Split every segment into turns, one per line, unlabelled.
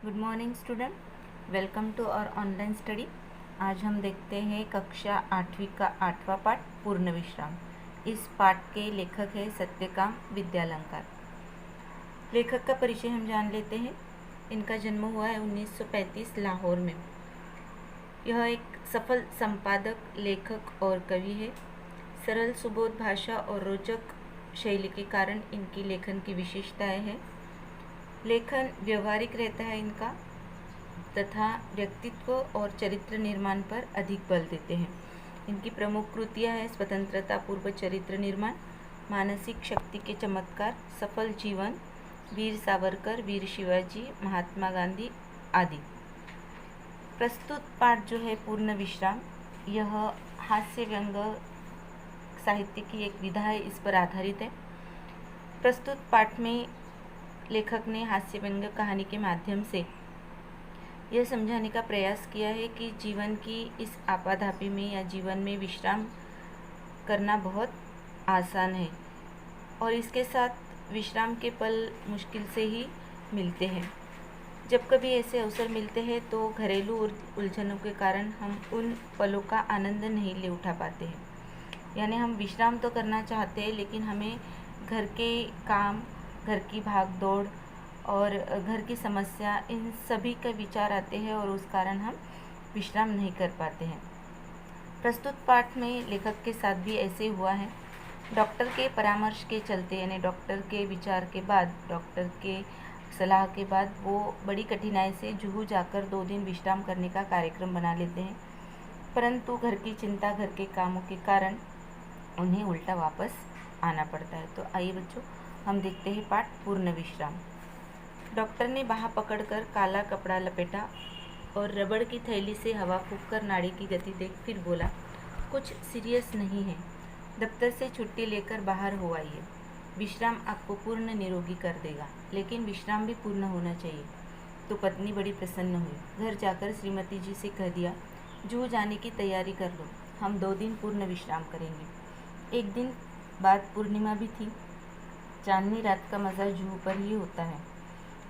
Good morning student, welcome to our online study. आज हम देखते हैं कक्षा 8वीं का 8वां पाठ पूर्ण विश्राम। इस पाठ के लेखक है सत्यकाम विद्यालंकार। लेखक का परिचय हम जान लेते हैं। इनका जन्म हुआ है 1935 लाहौर में। यह एक सफल संपादक, लेखक और कवि है। सरल सुबोध भाषा और रोचक शैली के कारण इनकी लेखन की विशेषताएं हैं। लेखन व्यवहारिक रहता है इनका तथा व्यक्तित्व और चरित्र निर्माण पर अधिक बल देते हैं। इनकी प्रमुख कृतियाँ हैं स्वतंत्रता पूर्व चरित्र निर्माण, मानसिक शक्ति के चमत्कार, सफल जीवन, वीर सावरकर, वीर शिवाजी, महात्मा गांधी आदि। प्रस्तुत पाठ जो है पूर्ण विश्राम, यह हास्य व्यंग साहित्य की एक विधा है, इस पर आधारित है। प्रस्तुत पाठ में लेखक ने हास्य व्यंग कहानी के माध्यम से यह समझाने का प्रयास किया है कि जीवन की इस आपाधापी में या जीवन में विश्राम करना बहुत आसान है और इसके साथ विश्राम के पल मुश्किल से ही मिलते हैं। जब कभी ऐसे अवसर मिलते हैं तो घरेलू उलझनों के कारण हम उन पलों का आनंद नहीं ले उठा पाते हैं। यानी हम विश्राम तो करना चाहते हैं लेकिन हमें घर के काम, घर की भाग दौड़ और घर की समस्या, इन सभी का विचार आते हैं और उस कारण हम विश्राम नहीं कर पाते हैं। प्रस्तुत पाठ में लेखक के साथ भी ऐसे हुआ है। डॉक्टर के परामर्श के चलते, यानी डॉक्टर के विचार के बाद, डॉक्टर के सलाह के बाद वो बड़ी कठिनाई से जुहू जाकर 2 दिन विश्राम करने का कार्यक्रम बना लेते हैं, परंतु घर की चिंता, घर के कामों के कारण उन्हें उल्टा वापस आना पड़ता है। तो आइए बच्चों, हम देखते हैं पाठ पूर्ण विश्राम। डॉक्टर ने बाँह पकड़कर काला कपड़ा लपेटा और रबड़ की थैली से हवा फूंककर नाड़ी की गति देख फिर बोला, कुछ सीरियस नहीं है, दफ्तर से छुट्टी लेकर बाहर हो आइए। विश्राम आपको पूर्ण निरोगी कर देगा, लेकिन विश्राम भी पूर्ण होना चाहिए। तो पत्नी बड़ी प्रसन्न हुई। घर जाकर श्रीमती जी से कह दिया, जुहू जाने की तैयारी कर लो, हम 2 दिन पूर्ण विश्राम करेंगे। एक दिन बाद पूर्णिमा भी थी। चांदनी रात का मज़ा जुहू पर ही होता है।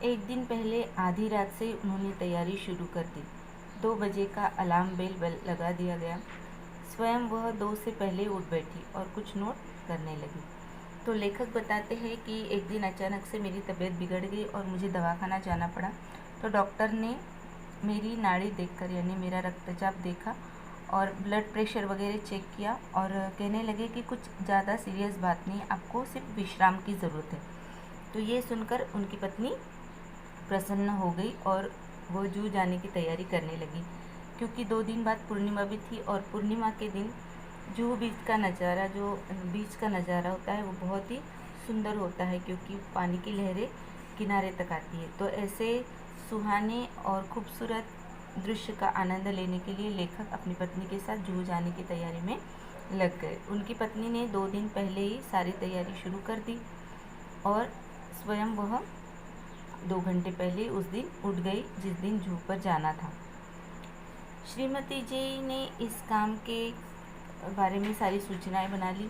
एक दिन पहले आधी रात से उन्होंने तैयारी शुरू कर दी। 2 बजे का अलार्म बेल लगा दिया गया। स्वयं वह 2 से पहले उठ बैठी और कुछ नोट करने लगी। तो लेखक बताते हैं कि एक दिन अचानक से मेरी तबीयत बिगड़ गई और मुझे दवाखाना जाना पड़ा। तो डॉक्टर ने मेरी नाड़ी देखकर, यानी मेरा रक्तचाप देखा और ब्लड प्रेशर वगैरह चेक किया और कहने लगे कि कुछ ज़्यादा सीरियस बात नहीं, आपको सिर्फ विश्राम की ज़रूरत है। तो ये सुनकर उनकी पत्नी प्रसन्न हो गई और वो जुहू जाने की तैयारी करने लगी, क्योंकि 2 दिन बाद पूर्णिमा भी थी और पूर्णिमा के दिन जुहू बीच का नज़ारा, जो बीच का नज़ारा होता है, वो बहुत ही सुंदर होता है क्योंकि पानी की लहरें किनारे तक आती है। तो ऐसे सुहाने और खूबसूरत दृश्य का आनंद लेने के लिए लेखक अपनी पत्नी के साथ जुहू जाने की तैयारी में लग गए। उनकी पत्नी ने 2 दिन पहले ही सारी तैयारी शुरू कर दी और स्वयं वह 2 घंटे पहले उस दिन उठ गई जिस दिन जुहू पर जाना था। श्रीमती जी ने इस काम के बारे में सारी सूचनाएं बना ली।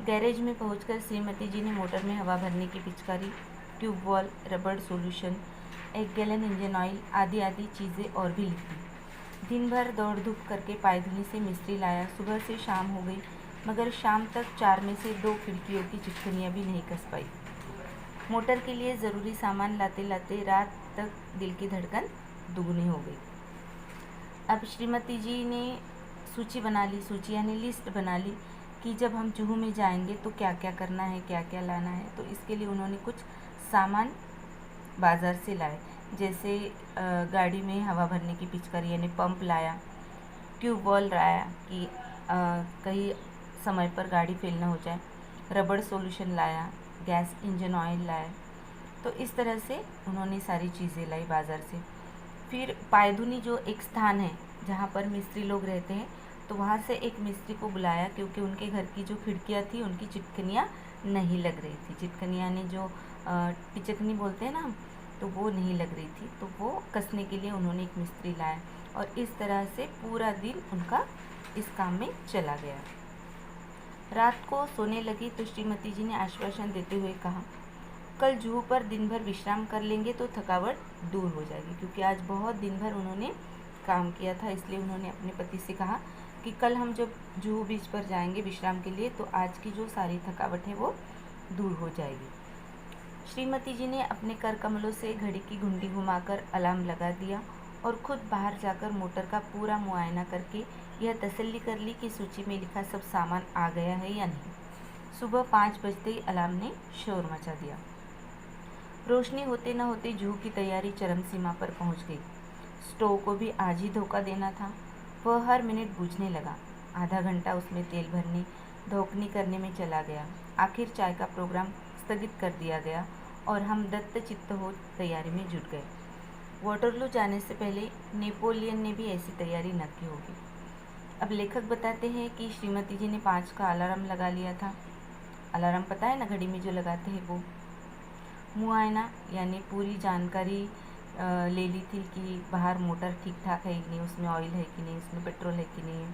गैरेज में पहुंचकर श्रीमती जी ने मोटर में हवा भरने की पिचकारी, ट्यूबवेल, रबड़ सॉल्यूशन, 1 गैलन इंजन ऑयल आदि आदि चीज़ें और भी लिख दी। दिन भर दौड़ धूप करके पायधुनी से मिस्त्री लाया। सुबह से शाम हो गई, मगर शाम तक 4 में से 2 खिड़कियों की चिटकनियाँ भी नहीं कस पाई। मोटर के लिए ज़रूरी सामान लाते लाते रात तक दिल की धड़कन दुगनी हो गई। अब श्रीमती जी ने सूची बना ली, सूची यानी लिस्ट बना ली कि जब हम जुहू में जाएंगे तो क्या क्या करना है, क्या क्या लाना है। तो इसके लिए उन्होंने कुछ सामान बाज़ार से लाए, जैसे गाड़ी में हवा भरने की पिचकारी यानी पंप लाया, ट्यूबवेल लाया कि कहीं समय पर गाड़ी फेल ना हो जाए, रबड़ सॉल्यूशन लाया, गैस इंजन ऑयल लाया। तो इस तरह से उन्होंने सारी चीज़ें लाई बाज़ार से। फिर पायधुनी जो एक स्थान है जहाँ पर मिस्त्री लोग रहते हैं, तो वहाँ से एक मिस्त्री को बुलाया क्योंकि उनके घर की जो खिड़कियाँ थी उनकी चिटकनियाँ नहीं लग रही थी। चिटकनियाँ ने जो पिचकनी बोलते हैं ना हम, तो वो नहीं लग रही थी, तो वो कसने के लिए उन्होंने एक मिस्त्री लाया और इस तरह से पूरा दिन उनका इस काम में चला गया। रात को सोने लगी तो श्रीमती जी ने आश्वासन देते हुए कहा, कल जुहू पर दिन भर विश्राम कर लेंगे तो थकावट दूर हो जाएगी, क्योंकि आज बहुत दिन भर उन्होंने काम किया था। इसलिए उन्होंने अपने पति से कहा कि कल हम जब जुहू बीच पर जाएंगे विश्राम के लिए तो आज की जो सारी थकावट है वो दूर हो जाएगी। श्रीमती जी ने अपने कर कमलों से घड़ी की घुंडी घुमाकर अलार्म लगा दिया और खुद बाहर जाकर मोटर का पूरा मुआयना करके यह तसल्ली कर ली कि सूची में लिखा सब सामान आ गया है या नहीं। सुबह 5 बजते ही अलार्म ने शोर मचा दिया। रोशनी होते न होते जुहू की तैयारी चरम सीमा पर पहुंच गई। स्टोव को भी आज ही धोखा देना था। वह हर मिनट बुझने लगा। आधा घंटा उसमें तेल भरने धोखनी करने में चला गया। आखिर चाय का प्रोग्राम स्थगित कर दिया गया और हम दत्तचित्त हो तैयारी में जुट गए। वाटरलू जाने से पहले नेपोलियन ने भी ऐसी तैयारी न की होगी। अब लेखक बताते हैं कि श्रीमती जी ने 5 का अलार्म लगा लिया था। अलार्म पता है ना, घड़ी में जो लगाते हैं वो। मुआयना यानी पूरी जानकारी ले ली थी कि बाहर मोटर ठीक ठाक है कि नहीं, उसमें ऑयल है कि नहीं, उसमें पेट्रोल है कि नहीं,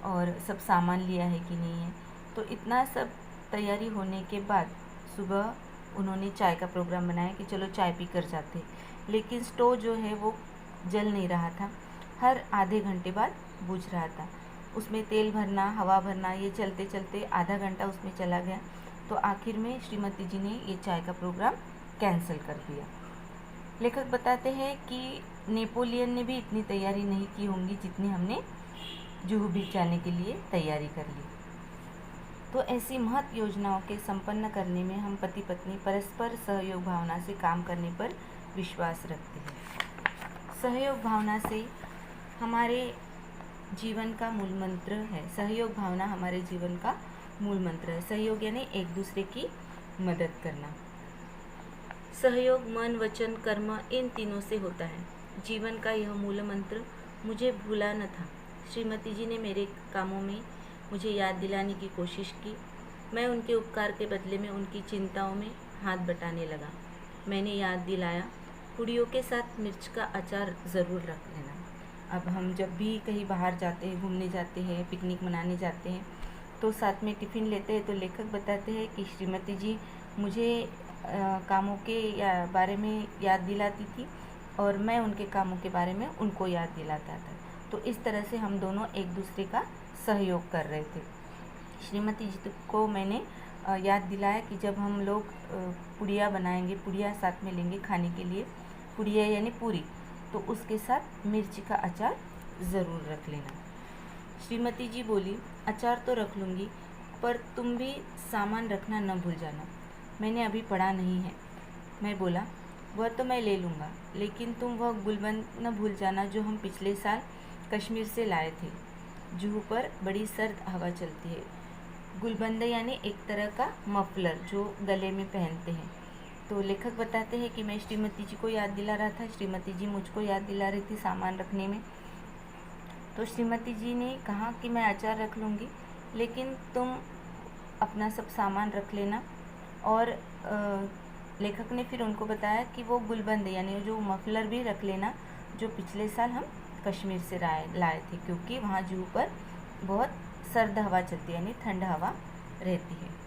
और सब सामान लिया है कि नहीं है। तो इतना सब तैयारी होने के बाद सुबह उन्होंने चाय का प्रोग्राम बनाया कि चलो चाय पी कर जाते। लेकिन स्टोव जो है वो जल नहीं रहा था, हर आधे घंटे बाद बुझ रहा था। उसमें तेल भरना, हवा भरना, ये चलते चलते आधा घंटा उसमें चला गया। तो आखिर में श्रीमती जी ने ये चाय का प्रोग्राम कैंसिल कर दिया। लेखक बताते हैं कि नेपोलियन ने भी इतनी तैयारी नहीं की होंगी जितनी हमने जुहू बीच जाने के लिए तैयारी कर ली। तो ऐसी महत् योजनाओं के संपन्न करने में हम पति पत्नी परस्पर सहयोग भावना से काम करने पर विश्वास रखते हैं। सहयोग भावना से हमारे जीवन का मूल मंत्र है। सहयोग भावना हमारे जीवन का मूल मंत्र है। सहयोग यानी एक दूसरे की मदद करना। सहयोग मन, वचन, कर्म इन तीनों से होता है। जीवन का यह मूल मंत्र मुझे भूला न था। श्रीमती जी ने मेरे कामों में मुझे याद दिलाने की कोशिश की। मैं उनके उपकार के बदले में उनकी चिंताओं में हाथ बटाने लगा। मैंने याद दिलाया, पुड़ियों के साथ मिर्च का अचार ज़रूर रख लेना। अब हम जब भी कहीं बाहर जाते हैं, घूमने जाते हैं, पिकनिक मनाने जाते हैं तो साथ में टिफ़िन लेते हैं। तो लेखक बताते हैं कि श्रीमती जी मुझे कामों के बारे में याद दिलाती थी और मैं उनके कामों के बारे में उनको याद दिलाता था। तो इस तरह से हम दोनों एक दूसरे का सहयोग कर रहे थे। श्रीमती जी को मैंने याद दिलाया कि जब हम लोग पुड़िया बनाएंगे, पुड़िया साथ में लेंगे खाने के लिए, पुड़िया यानी पूरी, तो उसके साथ मिर्ची का अचार ज़रूर रख लेना। श्रीमती जी बोली, अचार तो रख लूँगी पर तुम भी सामान रखना न भूल जाना, मैंने अभी पढ़ा नहीं है। मैं बोला, वह तो मैं ले लूँगा, लेकिन तुम वह गुलबंद न भूल जाना जो हम पिछले साल कश्मीर से लाए थे। जुहू पर बड़ी सर्द हवा चलती है। गुलबंद यानी एक तरह का मफलर जो गले में पहनते हैं। तो लेखक बताते हैं कि मैं श्रीमती जी को याद दिला रहा था, श्रीमती जी मुझको याद दिला रही थी सामान रखने में। तो श्रीमती जी ने कहा कि मैं अचार रख लूँगी, लेकिन तुम अपना सब सामान रख लेना। और लेखक ने फिर उनको बताया कि वो गुलबंद यानी जो मफलर भी रख लेना जो पिछले साल हम कश्मीर से लाए थे, क्योंकि वहाँ जुहू पर बहुत सर्द हवा चलती है यानी ठंड हवा रहती है।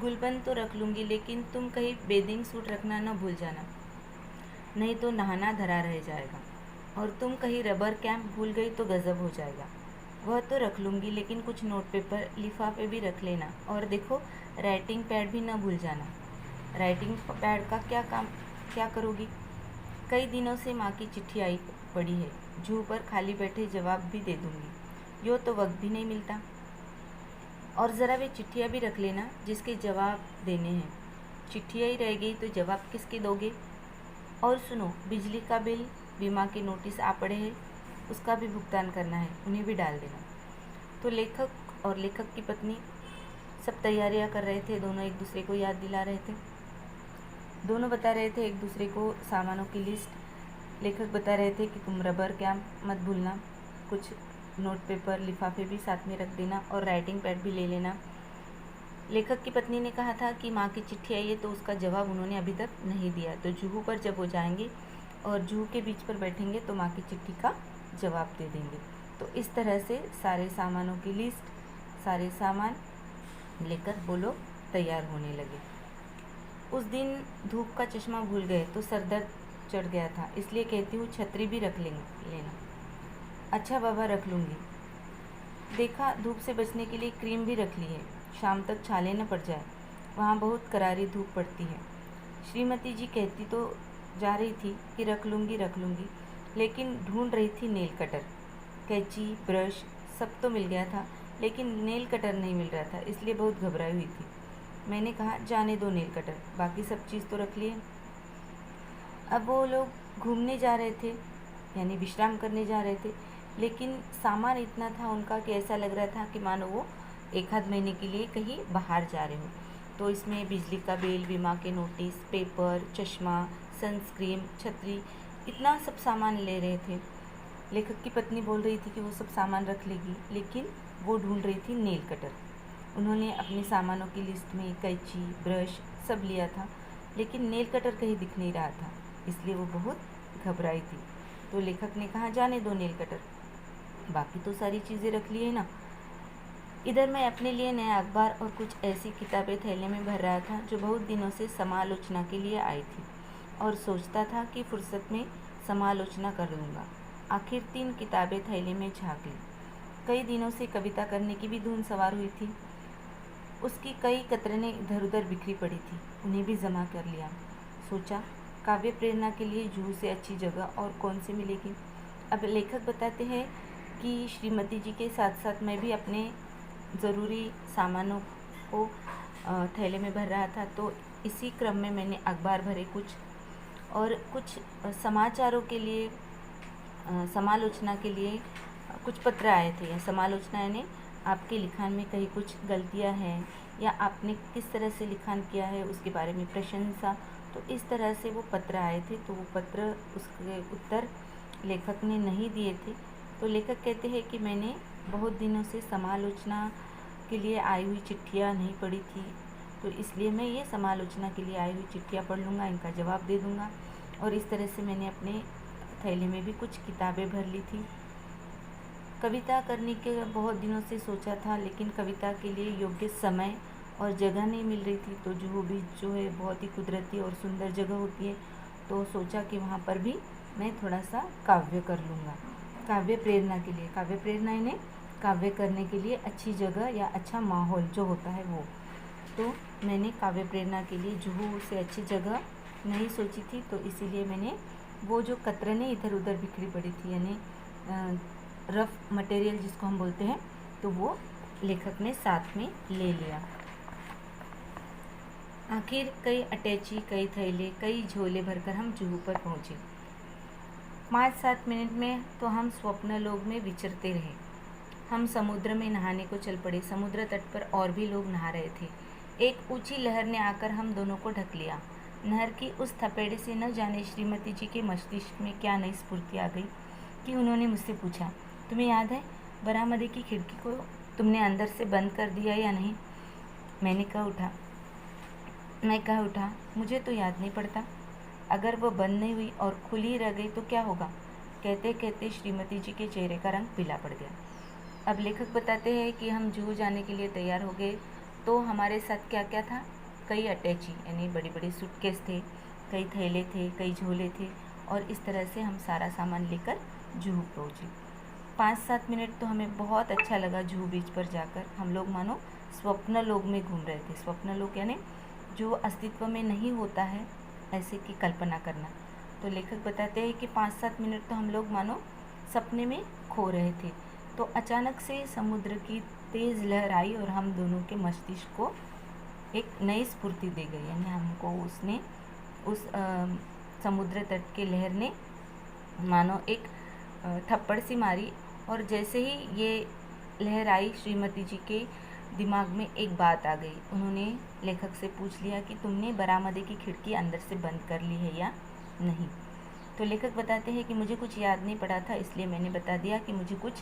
गुलबंद तो रख लूँगी, लेकिन तुम कहीं बेदिंग सूट रखना न भूल जाना, नहीं तो नहाना धरा रह जाएगा। और तुम कहीं रबर कैंप भूल गई तो गज़ब हो जाएगा। वह तो रख लूँगी, लेकिन कुछ नोट पेपर लिफाफे भी रख लेना। और देखो, राइटिंग पैड भी न भूल जाना। राइटिंग पैड का क्या करोगी? कई दिनों से माँ की चिट्ठी आई पड़ी है, जुहू पर खाली बैठे जवाब भी दे दूँगी। यो तो वक्त भी नहीं मिलता। और ज़रा वे चिट्ठियाँ भी रख लेना जिसके जवाब देने हैं। चिट्ठियाँ ही रह गई तो जवाब किसके दोगे? और सुनो, बिजली का बिल, बीमा के नोटिस आ पड़े हैं, उसका भी भुगतान करना है, उन्हें भी डाल देना। तो लेखक और लेखक की पत्नी सब तैयारियां कर रहे थे, दोनों एक दूसरे को याद दिला रहे थे। दोनों बता रहे थे एक दूसरे को सामानों की लिस्ट। लेखक बता रहे थे कि तुम रबर कैंप मत भूलना, कुछ नोट पेपर लिफाफे भी साथ में रख देना और राइटिंग पैड भी ले लेना। लेखक की पत्नी ने कहा था कि माँ की चिट्ठी आई है तो उसका जवाब उन्होंने अभी तक नहीं दिया, तो जुहू पर जब वो जाएंगे और जुहू के बीच पर बैठेंगे तो माँ की चिट्ठी का जवाब दे देंगे। तो इस तरह से सारे सामानों की लिस्ट, सारे सामान लेकर वो लोग तैयार होने लगे। उस दिन धूप का चश्मा भूल गए तो सर दर्द चढ़ गया था, इसलिए कहती हूँ छतरी भी रख लेना। अच्छा बाबा, रख लूँगी। देखा, धूप से बचने के लिए क्रीम भी रख ली है, शाम तक छाले न पड़ जाए, वहाँ बहुत करारी धूप पड़ती है। श्रीमती जी कहती तो जा रही थी कि रख लूँगी, लेकिन ढूंढ रही थी नेल कटर, कैंची, ब्रश सब तो मिल गया था, लेकिन नेल कटर नहीं मिल रहा था, इसलिए बहुत घबराई हुई थी। मैंने कहा जाने दो नेल कटर, बाकी सब चीज़ तो रख लिए। अब वो लोग घूमने जा रहे थे, यानी विश्राम करने जा रहे थे, लेकिन सामान इतना था उनका कि ऐसा लग रहा था कि मानो वो एक आध महीने के लिए कहीं बाहर जा रहे हो। तो इसमें बिजली का बिल, बीमा के नोटिस, पेपर, चश्मा, सनस्क्रीन, छतरी, इतना सब सामान ले रहे थे। लेखक की पत्नी बोल रही थी कि वो सब सामान रख लेगी, लेकिन वो ढूंढ रही थी नेल कटर। उन्होंने अपने सामानों की लिस्ट में कैंची, ब्रश सब लिया था, लेकिन नेल कटर कहीं दिख नहीं रहा था, इसलिए वो बहुत घबराई थी। तो लेखक ने कहा जाने दो नेल कटर, बाकी तो सारी चीज़ें रख ली है ना। इधर मैं अपने लिए नया अखबार और कुछ ऐसी किताबें थैले में भर रहा था जो बहुत दिनों से समालोचना के लिए आई थी, और सोचता था कि फुर्सत में समालोचना कर लूँगा। आखिर 3 किताबें थैले में झाँक ली। कई दिनों से कविता करने की भी धुन सवार हुई थी। उसकी कई कतरनें इधर उधर बिखरी पड़ी थी, उन्हें भी जमा कर लिया। सोचा, काव्य प्रेरणा के लिए जूहू से अच्छी जगह और कौन सी मिलेगी। अब लेखक बताते हैं कि श्रीमती जी के साथ साथ मैं भी अपने ज़रूरी सामानों को थैले में भर रहा था, तो इसी क्रम में मैंने अखबार भरे कुछ, और कुछ समाचारों के लिए, समालोचना के लिए कुछ पत्र आए थे। या समालोचना यानी आपके लिखान में कहीं कुछ गलतियां हैं या आपने किस तरह से लिखान किया है उसके बारे में प्रशंसा, तो इस तरह से वो पत्र आए थे। तो वो पत्र, उसके उत्तर लेखक ने नहीं दिए थे। तो लेखक कहते हैं कि मैंने बहुत दिनों से समालोचना के लिए आई हुई चिट्ठियाँ नहीं पढ़ी थी, तो इसलिए मैं ये समालोचना के लिए आई हुई चिट्ठियाँ पढ़ लूँगा, इनका जवाब दे दूँगा। और इस तरह से मैंने अपने थैले में भी कुछ किताबें भर ली थी। कविता करने के बहुत दिनों से सोचा था, लेकिन कविता के लिए योग्य समय और जगह नहीं मिल रही थी। तो जुहू बीच जो है बहुत ही कुदरती और सुंदर जगह होती है, तो सोचा कि वहाँ पर भी मैं थोड़ा सा काव्य कर लूँगा। काव्य प्रेरणा के लिए, काव्य प्रेरणा इन्हें काव्य करने के लिए अच्छी जगह या अच्छा माहौल जो होता है वो, तो मैंने काव्य प्रेरणा के लिए जुहू से अच्छी जगह नहीं सोची थी। तो इसीलिए मैंने वो जो कतरनें इधर उधर बिखरी पड़ी थी, यानी रफ मटेरियल जिसको हम बोलते हैं, तो वो लेखक ने साथ में ले लिया। आखिर कई अटैची, कई थैले, कई झोले भरकर हम जुहू पर पहुँचे। 5-7 मिनट में तो हम स्वप्न लोक में विचरते रहे। हम समुद्र में नहाने को चल पड़े। समुद्र तट पर और भी लोग नहा रहे थे। एक ऊंची लहर ने आकर हम दोनों को ढक लिया। नहर की उस थपेड़े से न जाने श्रीमती जी के मस्तिष्क में क्या नई स्फूर्ति आ गई कि उन्होंने मुझसे पूछा, तुम्हें याद है बरामदे की खिड़की को तुमने अंदर से बंद कर दिया या नहीं? मैं कह उठा, मुझे तो याद नहीं पड़ता। अगर वो बंद नहीं हुई और खुली रह गई तो क्या होगा? कहते कहते श्रीमती जी के चेहरे का रंग पीला पड़ गया। अब लेखक बताते हैं कि हम जुहू जाने के लिए तैयार हो गए। तो हमारे साथ क्या क्या था? कई अटैची यानी बड़ी बड़ी सूटकेस थे, कई थैले थे, कई झोले थे, और इस तरह से हम सारा सामान लेकर जुहू पहुँचे। 5-7 मिनट तो हमें बहुत अच्छा लगा जुहू बीच पर जाकर। हम लोग मानो स्वप्न लोक में घूम रहे थे। स्वप्न लोक यानी जो अस्तित्व में नहीं होता है, ऐसे की कल्पना करना। तो लेखक बताते हैं कि 5-7 मिनट तो हम लोग मानो सपने में खो रहे थे। तो अचानक से समुद्र की तेज़ लहर आई और हम दोनों के मस्तिष्क को एक नई स्फूर्ति दे गई। यानी हमको उस समुद्र तट के लहर ने मानो एक थप्पड़ सी मारी, और जैसे ही ये लहर आई श्रीमती जी के दिमाग में एक बात आ गई। उन्होंने लेखक से पूछ लिया कि तुमने बरामदे की खिड़की अंदर से बंद कर ली है या नहीं? तो लेखक बताते हैं कि मुझे कुछ याद नहीं पड़ा था, इसलिए मैंने बता दिया कि मुझे कुछ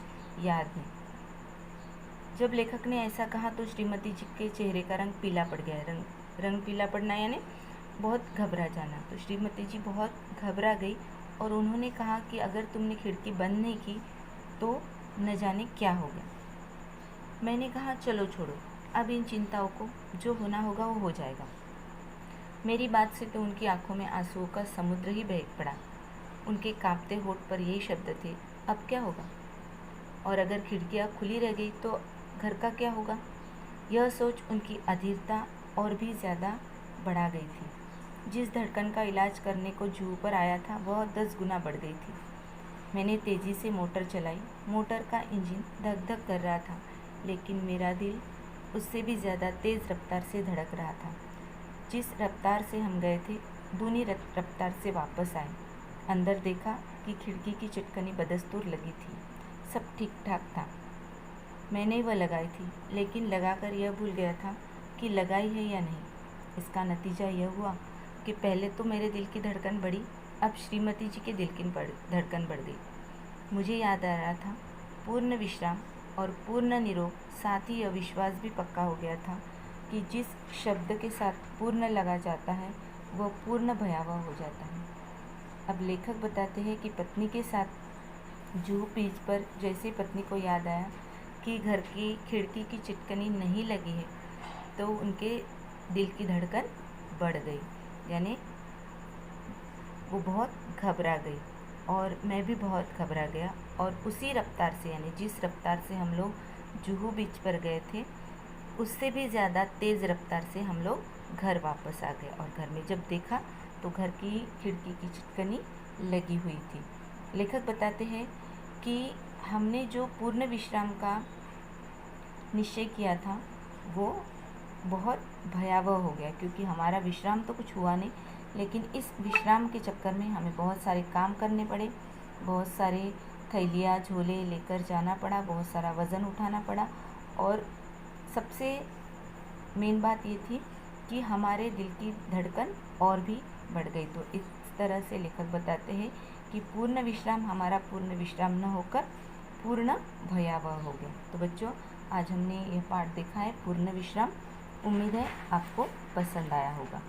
याद नहीं। जब लेखक ने ऐसा कहा तो श्रीमती जी के चेहरे का रंग पीला पड़ गया। रंग पीला पड़ना यानी बहुत घबरा जाना। तो श्रीमती जी बहुत घबरा गई और उन्होंने कहा कि अगर तुमने खिड़की बंद नहीं की तो न जाने क्या होगा। मैंने कहा चलो छोड़ो, अब इन चिंताओं को, जो होना होगा वो हो जाएगा। मेरी बात से तो उनकी आंखों में आंसुओं का समुद्र ही बह पड़ा। उनके कांपते होठ पर यही शब्द थे, अब क्या होगा? और अगर खिड़कियाँ खुली रह गई तो घर का क्या होगा? यह सोच उनकी अधीरता और भी ज़्यादा बढ़ा गई थी। जिस धड़कन का इलाज करने को जूहू पर आया था वह 10 गुना बढ़ गई थी। मैंने तेज़ी से मोटर चलाई। मोटर का इंजन धक धक कर रहा था, लेकिन मेरा दिल उससे भी ज़्यादा तेज़ रफ्तार से धड़क रहा था। जिस रफ्तार से हम गए थे, दूनी रफ्तार से वापस आए। अंदर देखा कि खिड़की की चिटकनी बदस्तूर लगी थी। सब ठीक ठाक था। मैंने वह लगाई थी, लेकिन लगाकर यह भूल गया था कि लगाई है या नहीं। इसका नतीजा यह हुआ कि पहले तो मेरे दिल की धड़कन बढ़ी, अब श्रीमती जी के दिल की धड़कन बढ़ गई। मुझे याद आ रहा था, पूर्ण विश्राम और पूर्ण निरोग, साथ ही यह विश्वास भी पक्का हो गया था कि जिस शब्द के साथ पूर्ण लगा जाता है वह पूर्ण भयावह हो जाता है। अब लेखक बताते हैं कि पत्नी के साथ जूहू बीच पर जैसे पत्नी को याद आया कि घर की खिड़की की चिटकनी नहीं लगी है, तो उनके दिल की धड़कन बढ़ गई, यानी वो बहुत घबरा गई और मैं भी बहुत घबरा गया। और उसी रफ्तार से, यानी जिस रफ्तार से हम लोग जूहू बीच पर गए थे, उससे भी ज़्यादा तेज़ रफ्तार से हम लोग घर वापस आ गए। और घर में जब देखा तो घर की खिड़की की चिटकनी लगी हुई थी। लेखक बताते हैं कि हमने जो पूर्ण विश्राम का निश्चय किया था वो बहुत भयावह हो गया, क्योंकि हमारा विश्राम तो कुछ हुआ नहीं, लेकिन इस विश्राम के चक्कर में हमें बहुत सारे काम करने पड़े, बहुत सारे थैलियाँ झोले लेकर जाना पड़ा, बहुत सारा वज़न उठाना पड़ा। और सबसे मेन बात ये थी कि हमारे दिल की धड़कन और भी बढ़ गई। तो इस तरह से लेखक बताते हैं कि पूर्ण विश्राम हमारा पूर्ण विश्राम न होकर पूर्ण भयावह हो गया। तो बच्चों, आज हमने यह पाठ देखा है पूर्ण विश्राम। उम्मीद है आपको पसंद आया होगा।